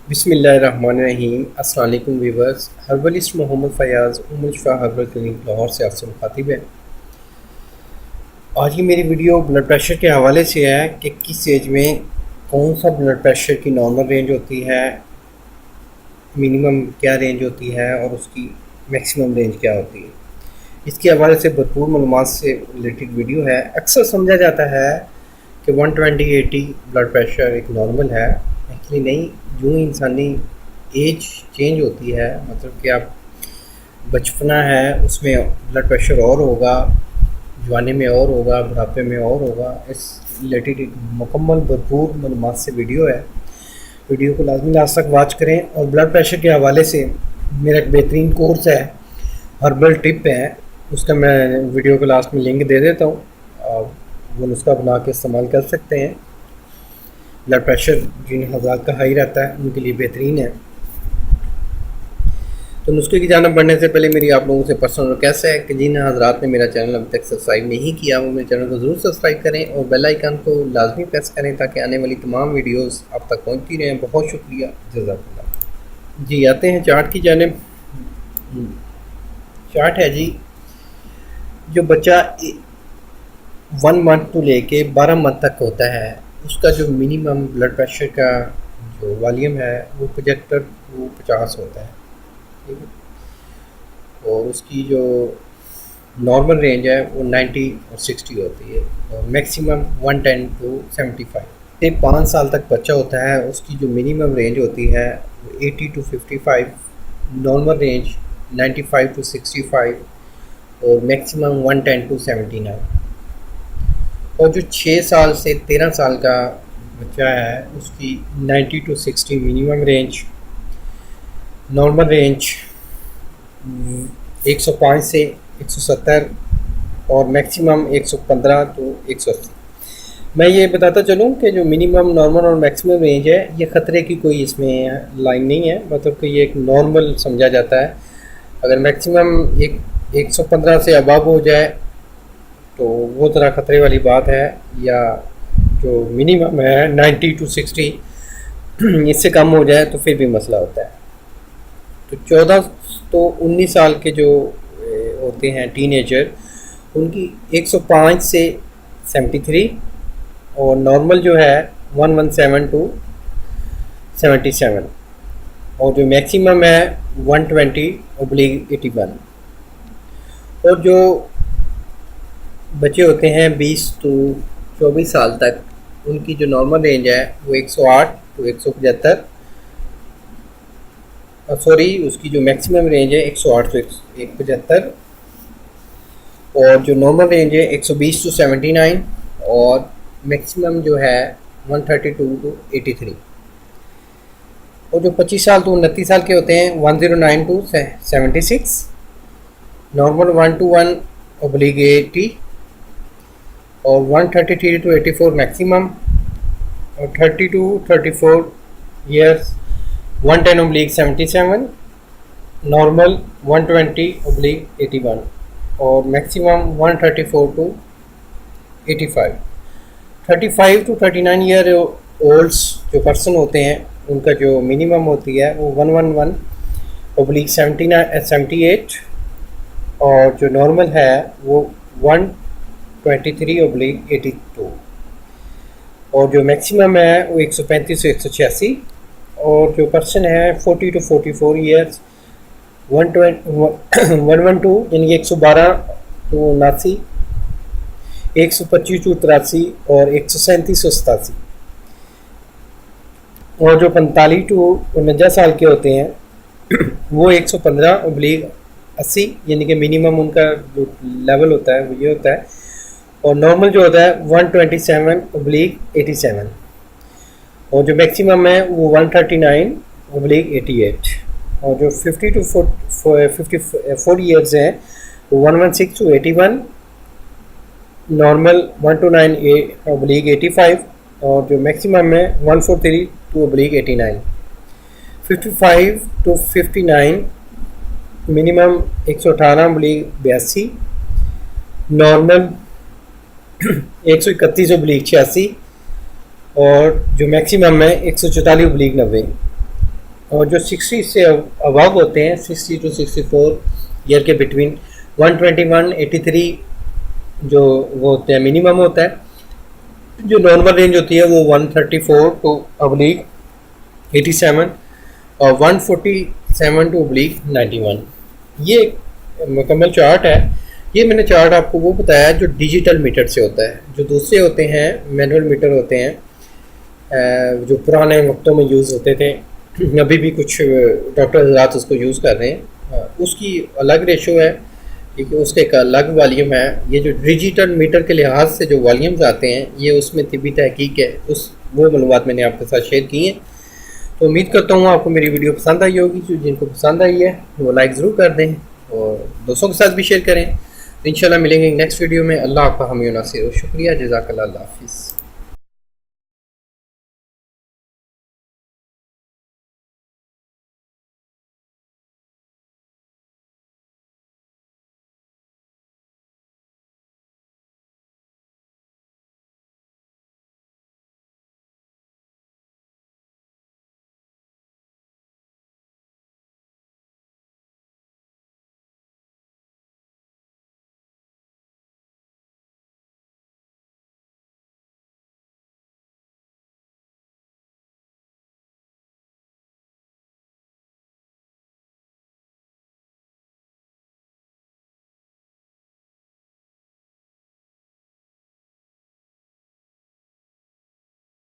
बिस्मिल्लाहिर्रहमानिर्रहीम। अस्सलाम वालेकुम व्यूअर्स। हर्बलिस्ट मोहम्मद फ़याज़ उम्र शफा हर्बल क्लिनिक लाहौर से आपसे मुखातिब है। आज की मेरी वीडियो ब्लड प्रेशर के हवाले से है कि किस एज में कौन सा ब्लड प्रेशर की नॉर्मल रेंज होती है, मिनिमम क्या रेंज होती है और उसकी मैक्सिमम रेंज क्या होती है। इसके हवाले से भरपूर मालूमात से रिलेटेड वीडियो है। अक्सर समझा जाता है कि 120/80 ब्लड प्रेशर एक नॉर्मल है। एक्चुअली नहीं, यूँ इंसानी एज चेंज होती है, मतलब कि आप बचपना है उसमें ब्लड प्रेशर और होगा, जवानी में और होगा, बुढ़ापे में और होगा। इस रिलेटेड एक मुकम्मल भरपूर मालूमात से वीडियो है। वीडियो को लाजमी लास्ट तक वॉच करें। और ब्लड प्रेशर के हवाले से मेरा एक बेहतरीन कोर्स है, हर्बल टिप है, उसका मैं वीडियो को लास्ट में लिंक दे देता हूँ। आप वो नुस्खा बना के इस्तेमाल कर सकते हैं। ब्लड प्रेशर जिन हज़ार का हाई रहता है उनके लिए बेहतरीन है। तो नुस्खे की जानब बढ़ने से पहले मेरी आप लोगों से पर्सनल रिक्वेस्ट है कि जिन हज़रात ने मेरा चैनल अभी तक सब्सक्राइब नहीं किया वो मेरे चैनल को ज़रूर सब्सक्राइब करें और बेल आइकन को लाजमी प्रेस करें ताकि आने वाली तमाम वीडियोस आप तक पहुंचती रहें। बहुत शुक्रिया, जज़ाकल्लाह। जी, आते हैं चार्ट की जानब। चार्ट है जी, जो बच्चा 1 मंथ टू लेके 12 मंथ तक होता है उसका जो मिनिमम ब्लड प्रेशर का जो वॉल्यूम है वो 75 टू 50 होता है, ठीक है। और उसकी जो नॉर्मल रेंज है वो 90 और 60 होती है और मैक्सिमम 110 टू 75। ये 5 साल तक बच्चा होता है उसकी जो मिनिमम रेंज होती है वो 80 टू 55, नॉर्मल रेंज 95 टू 65 और मैक्सिमम 110 टू 79। और जो 6 साल से 13 साल का बच्चा है उसकी 90 to 60 minimum range, normal range 105 से 170 और मैक्सिमम 115 टू 180। मैं ये बताता चलूँ कि जो मिनिमम, नॉर्मल और मैक्सिमम रेंज है ये ख़तरे की कोई इसमें लाइन नहीं है, मतलब कि ये एक नॉर्मल समझा जाता है। अगर मैक्सिमम 115 से अबव हो जाए तो वो ज़रा ख़तरे वाली बात है, या जो मिनिमम है 90 टू 60 इससे कम हो जाए तो फिर भी मसला होता है। तो 14 तो 19 साल के जो होते हैं टीनेजर उनकी 105 से 73 और नॉर्मल जो है 117 टू 77 और जो मैक्सिमम है 120/81। और जो बच्चे होते हैं 20 टू 24 साल तक उनकी जो नॉर्मल रेंज है वो 108 टू 175, सॉरी उसकी जो मैक्सिमम रेंज है 108 से 175 और जो नॉर्मल रेंज है 120 टू 79 और मैक्सिमम जो है 132 टू 83। और जो 25 साल टू 29 साल के होते हैं 109 टू 76, नॉर्मल 121/80 और 133 टू 84 मैक्सिमम और 30 टू 34 ईयर्स 110/77, नॉर्मल 120/81 और maximum 134 to 85। 35 to 39 year olds जो पर्सन होते हैं उनका जो मिनिमम होती है वो 111/78 और जो नॉर्मल है वो 123/82 और जो मैक्सिमम है वो 135 से 186 और जो पर्सन है 40 टू 44 ईयर्स 112 यानी 112 टू 79, 125 टू 83 और 137 से 87। और जो 45 टू 49 साल के होते हैं वो 115/80 यानी कि मिनिमम उनका जो लेवल होता है वो ये होता है और नॉर्मल जो होता है 127/87 और जो मैक्सिमम है वो 139/88 और जो 50 टू 54 ईयर्स हैं वो 116 टू 81, नॉर्मल 129/85 और जो मैक्सिमम है 143 टू 89। 55 टू 59 मिनिमम 118/82, नॉर्मल 131/86 और जो मैक्सिमम है 144/90। और जो 60 से अबव होते हैं, 60 टू 64 ईयर के बिटवीन, 121 83 जो वो होते हैं मिनिमम होता है। जो नॉर्मल रेंज होती है वो 134 टू अब्लीक 87 और 147 टू अब्लीक 91। ये मुकम्मल चार्ट है। ये मैंने चार्ट आपको वो बताया जो डिजिटल मीटर से होता है। जो दूसरे होते हैं मैनुअल मीटर होते हैं, जो पुराने वक्तों में यूज़ होते थे, अभी भी कुछ डॉक्टर हज़रात उसको यूज़ कर रहे हैं, उसकी अलग रेशो है, ठीक है, उसके एक अलग वॉल्यूम है। ये जो डिजिटल मीटर के लिहाज से जो वॉल्यूम्स आते हैं, ये उसमें तिब्बी तहकीक है, उस वो मालूमात मैंने आपके साथ शेयर की हैं। तो उम्मीद करता हूँ आपको मेरी वीडियो पसंद आई होगी। जो जिनको पसंद आई है वो लाइक ज़रूर कर दें और दोस्तों के साथ भी शेयर करें। इंशाल्लाह मिलेंगे नेक्स्ट वीडियो में। अल्लाह आपका हामी नासिर। शुक्रिया, जज़ाकल्लाह, अल्लाह हाफ़िज़।